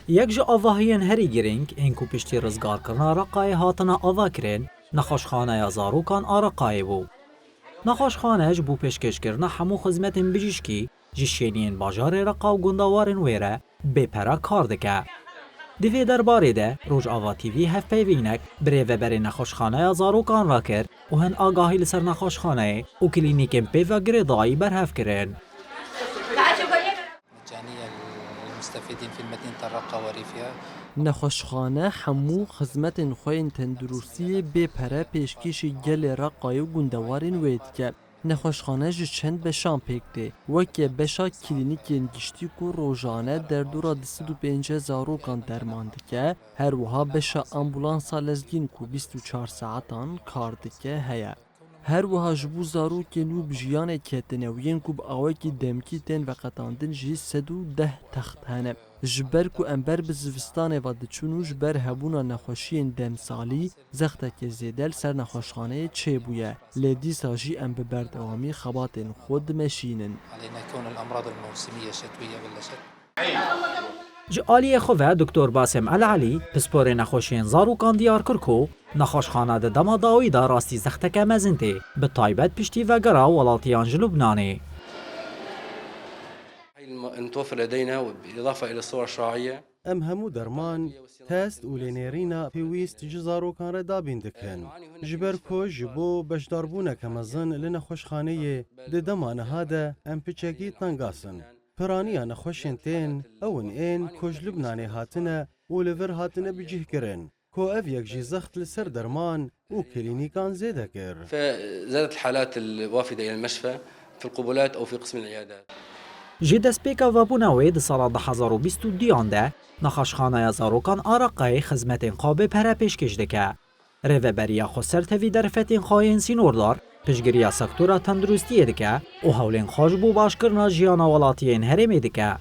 یک جا آواهین هری گرینگ اینکو پشتی رزگار کرنا رقای هاتنا آوا کرن نخوشخانه یا زاروکان آرقای بو. نخوشخانه بو پیشکش کرنا همو خدمت بجیشکی جشینین باجار رقا و گندوارن ویره بپرا کار دکه. دوی درباره ده روز آوا تیوی هف پیوینک بری و بری نخوشخانه یا زاروکان را کرد و هن آگاهی لسر نخوشخانه و کلینیکن پیو گریدایی برهف کرن. مجانية للمستفيدين في مدينة الرقة وريفها. نخوشخانه همو خدمت خوین تندرستی بپره پیشکشی گل رقای و گندوارین وید که نخوشخانه جی چند بشان پیکده وکی بشا کلینیکین گشتی کو روزانه در دورا 25 زاروکان درمانده که هر وها بشا امبولانسا لزگین کو 24 ساعتان کار دکه هیا. هر وها جبو زاروکین و بجیان کتنوین کو با آوکی دمکی تن و قطاندن جی 110 تخت هنه. جبر کو امبر بزوستان و دچونو جبر هبونا نخوشین دمسالی زخته که زیدل سر نخوشخانه چه بویه لیدی ساجی ام ببردوامی خبات خود مشینن علينا كون الأمراض الموسمية الشتوية بلشت. جالی خواه دکتر باسم العلی پسپور نخوشین زاروکان دیار کرکو نخوشخانه ده دما داوی دا راستی زخته که مزنته به تایبت پشتی و گرا ولاتیان لبنانه. المتوفر لدينا بالإضافة إلى الصور الشعاعية ام همو درمان تست و لینیرینا پیویست جزارو کان ردا بیندکن جبر کو جبو بشداربونه کمزن لنخوشخانه ده دمانه هاده ام پچگی تنگاسن پرانیا نخوشین تین اون این کج لبنانی هاتنه و لور هاتنه بجه کرن کو اف یک جی زخت لسر درمان و کلینیکان زیده کر فزادت الحالات الوافدة إلى المشفى في القبلات أو في قسم العيادات. جی دسپیکا و بوناوی ده سال 2022 ده نخوشخانه یا زاروکان آرقای خدمت قابه پره پیشکش دکه. روه بریا خسر توی در فتین خواهین سینوردار پشگریا سکتورا تندرستی دکه و حولین خوش بو باش کرنا جیانا ولاتیین هرمی دکه.